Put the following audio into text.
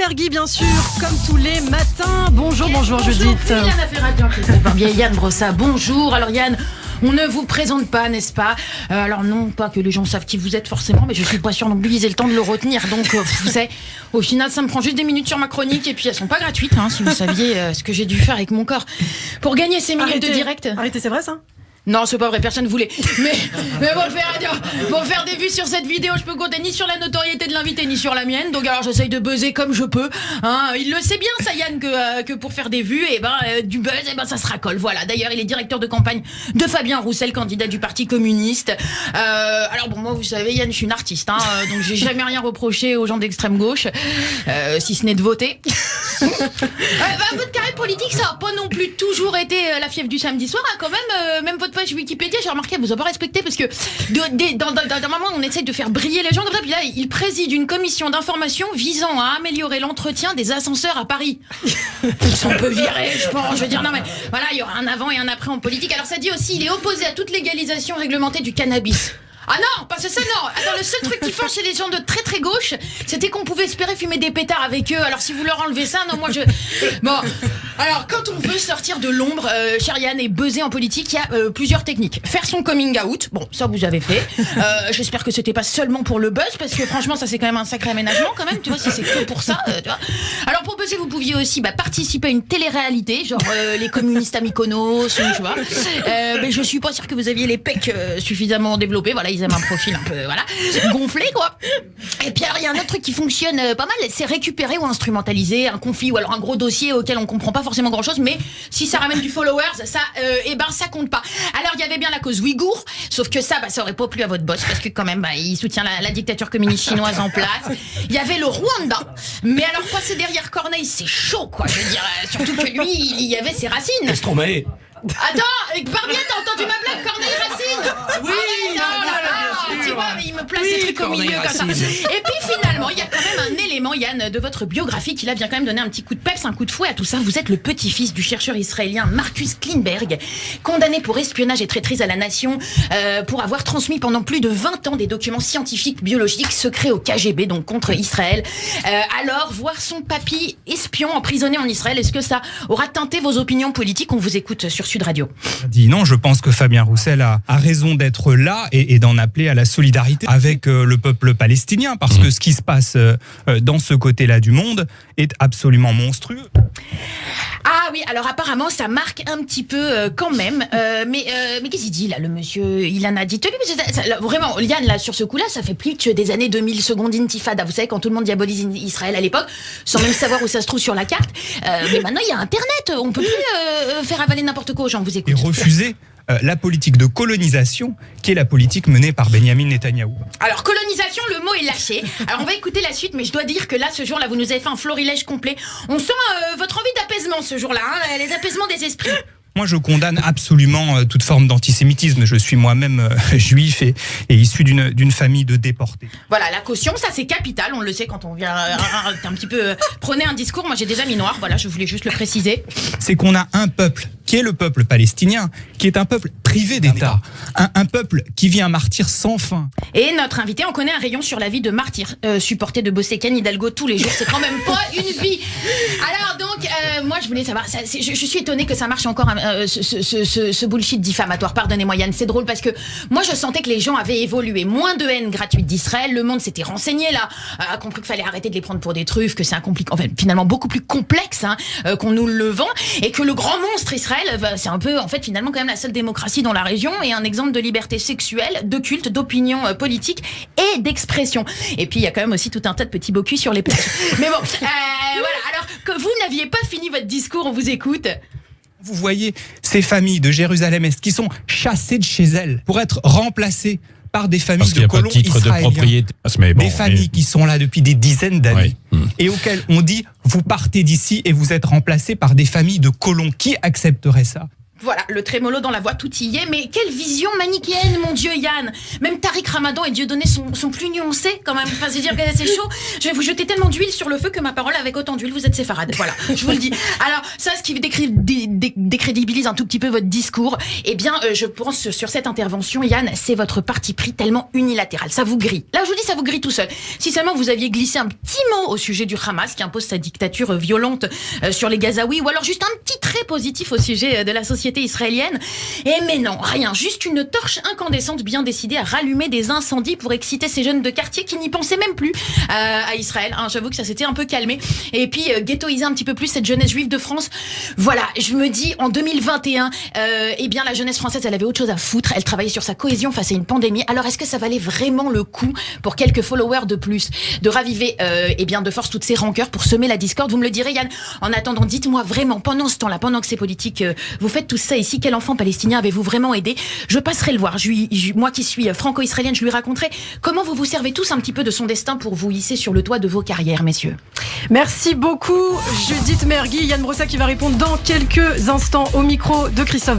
Mergui, bien sûr, comme tous les matins. Bonjour Judith. Yann Afferradian, Yann Brossa, bonjour. Alors Yann, on ne vous présente pas, n'est-ce pas? Alors non, pas que les gens savent qui vous êtes forcément, mais je suis pas sûre non plus qu'ils aient le temps de le retenir. Donc, vous savez, au final, ça me prend juste des minutes sur ma chronique et puis elles sont pas gratuites, si vous saviez ce que j'ai dû faire avec mon corps pour gagner ces minutes de direct. Arrêtez, c'est vrai ça? Non, c'est pas vrai, personne voulait. Mais pour faire des vues sur cette vidéo, je peux compter ni sur la notoriété de l'invité, ni sur la mienne. Donc alors j'essaye de buzzer comme je peux. Il le sait bien, ça Yann, que pour faire des vues, du buzz, ça se racole. Voilà. D'ailleurs, il est directeur de campagne de Fabien Roussel, candidat du Parti communiste. Alors bon, moi, vous savez, Yann, je suis une artiste, donc j'ai jamais rien reproché aux gens d'extrême gauche, si ce n'est de voter. Votre carrière politique, ça a pas non plus toujours été la fièvre du samedi soir, quand même votre page Wikipédia, j'ai remarqué, elle vous a pas respecté parce que d'un moment on essaye de faire briller les gens comme ça, puis là il préside une commission d'information visant à améliorer l'entretien des ascenseurs à Paris. On peut virer, je pense. Je veux dire, non mais voilà, il y aura un avant et un après en politique. Alors ça dit aussi, il est opposé à toute légalisation réglementée du cannabis. Ah non, pas ça non. Attends, le seul truc qui fâche chez les gens de très très gauche, c'était qu'on pouvait espérer fumer des pétards avec eux. Alors si vous leur enlevez ça, non, moi je... Bon, alors quand on veut sortir de l'ombre, cher Yann, et buzzer en politique, il y a plusieurs techniques. Faire son coming out, bon, ça vous avez fait. J'espère que c'était pas seulement pour le buzz, parce que franchement, ça c'est quand même un sacré aménagement quand même, tu vois, si c'est que pour ça, tu vois. Alors pour buzzer, vous pouviez aussi participer à une télé-réalité, genre les communistes à Mykonos, tu vois. Mais je suis pas sûre que vous aviez les pecs suffisamment développés, voilà. Ils aiment un profil un peu, gonflé, quoi. Et puis alors, il y a un autre truc qui fonctionne pas mal, c'est récupérer ou instrumentaliser un conflit ou alors un gros dossier auquel on comprend pas forcément grand chose, mais si ça ramène du followers, ça, ça compte pas. Alors, il y avait bien la cause ouïghour, sauf que ça aurait pas plu à votre boss, parce que quand même, il soutient la dictature communiste chinoise en place. Il y avait le Rwanda, mais alors passer derrière Corneille, c'est chaud, quoi. Je veux dire, surtout que lui, il y avait ses racines. Qu'est-ce qu'on met? Attends, Barbier, t'as entendu ma blague, Corneille Racine? Oui, tu vois, il me place des trucs au milieu comme ça. Et puis finalement, il y a quand même un élément, Yann, de votre biographie qui là vient quand même donner un petit coup de peps, un coup de fouet à tout ça. Vous êtes le petit-fils du chercheur israélien Marcus Kleinberg, condamné pour espionnage et traîtrise à la nation, pour avoir transmis pendant plus de 20 ans des documents scientifiques, biologiques, secrets au KGB, donc contre Israël. Alors, voir son papy espion emprisonné en Israël, est-ce que ça aura teinté vos opinions politiques? On vous écoute sur Sud Radio. Non, je pense que Fabien Roussel a raison d'être là et d'en appeler à la solidarité avec le peuple palestinien, parce que ce qui se passe dans ce côté-là du monde est absolument monstrueux. Ah oui, alors apparemment ça marque un petit peu quand même, mais qu'est-ce qu'il dit là, le monsieur? Il en a dit vraiment, Yann, là sur ce coup-là, ça fait plus que des années 2000, seconde intifada, vous savez, quand tout le monde diabolise Israël à l'époque, sans même savoir où ça se trouve sur la carte. Mais maintenant il y a Internet, on peut plus faire avaler n'importe quoi aux gens, vous écoutez. Et refuser la politique de colonisation qui est la politique menée par Benyamin Netanyahou. Alors colonisation, le mot est lâché. Alors on va écouter la suite, mais je dois dire que là, ce jour-là, vous nous avez fait un florilège complet. On sent votre envie d'apaisement ce jour-là, les apaisements des esprits. Moi, je condamne absolument toute forme d'antisémitisme. Je suis moi-même juif et issu d'une famille de déportés. Voilà, la caution, ça c'est capital. On le sait quand on vient un petit peu prôner un discours. Moi, j'ai des amis noirs. Voilà, je voulais juste le préciser. C'est qu'on a un peuple qui est le peuple palestinien, qui est un peuple privé d'État, un peuple qui vit un martyr sans fin. Et notre invité en connaît un rayon sur la vie de martyr, supporter de bosser Ken Hidalgo tous les jours. C'est quand même pas une vie. Alors donc, moi je voulais savoir, je suis étonnée que ça marche encore, ce bullshit diffamatoire. Pardonnez-moi Yann, c'est drôle parce que moi je sentais que les gens avaient évolué. Moins de haine gratuite d'Israël, le monde s'était renseigné là, a compris qu'il fallait arrêter de les prendre pour des truffes, que c'est finalement beaucoup plus complexe qu'on nous le vend, et que le grand monstre Israël, c'est un peu finalement quand même la seule démocratie dans la région et un exemple de liberté sexuelle, de culte, d'opinion politique et d'expression. Et puis il y a quand même aussi tout un tas de petits beaux culs sur les plages. Mais bon, voilà. Alors que vous n'aviez pas fini votre discours, on vous écoute. Vous voyez ces familles de Jérusalem-Est qui sont chassées de chez elles pour être remplacées par des familles de colons israéliens. Des familles qui sont là depuis des dizaines d'années, et auxquelles on dit vous partez d'ici et vous êtes remplacés par des familles de colons. Qui accepterait ça? Voilà, le trémolo dans la voix, tout y est. Mais quelle vision manichéenne, mon Dieu, Yann. Même Tariq Ramadan et Dieudonné sont plus nuancés, quand même. Enfin, c'est dire que c'est chaud. Je vais vous jeter tellement d'huile sur le feu que ma parole avec autant d'huile, vous êtes séfarade. Voilà, je vous le dis. Alors, ça, ce qui décrédibilise un tout petit peu votre discours, eh bien, je pense sur cette intervention, Yann, c'est votre parti pris tellement unilatéral. Ça vous grille. Là, je vous dis, ça vous grille tout seul. Si seulement vous aviez glissé un petit mot au sujet du Hamas qui impose sa dictature violente sur les Gazaouis, ou alors juste un petit trait positif au sujet de la société israélienne. Mais non, rien. Juste une torche incandescente bien décidée à rallumer des incendies pour exciter ces jeunes de quartier qui n'y pensaient même plus à Israël. J'avoue que ça s'était un peu calmé. Et puis, ghettoiser un petit peu plus cette jeunesse juive de France. Voilà, je me dis, en 2021, eh bien, la jeunesse française, elle avait autre chose à foutre. Elle travaillait sur sa cohésion face à une pandémie. Alors, est-ce que ça valait vraiment le coup, pour quelques followers de plus, de raviver, eh bien, de force toutes ces rancœurs pour semer la discorde? Vous me le direz, Yann. En attendant, dites-moi vraiment, pendant ce temps-là, pendant que c'est politique, vous faites tout ça ici, quel enfant palestinien avez-vous vraiment aidé? Je passerai le voir. Moi qui suis franco-israélienne, je lui raconterai comment vous vous servez tous un petit peu de son destin pour vous hisser sur le toit de vos carrières, messieurs. Merci beaucoup, Judith Mergui. Yann Brossa qui va répondre dans quelques instants au micro de Christophe.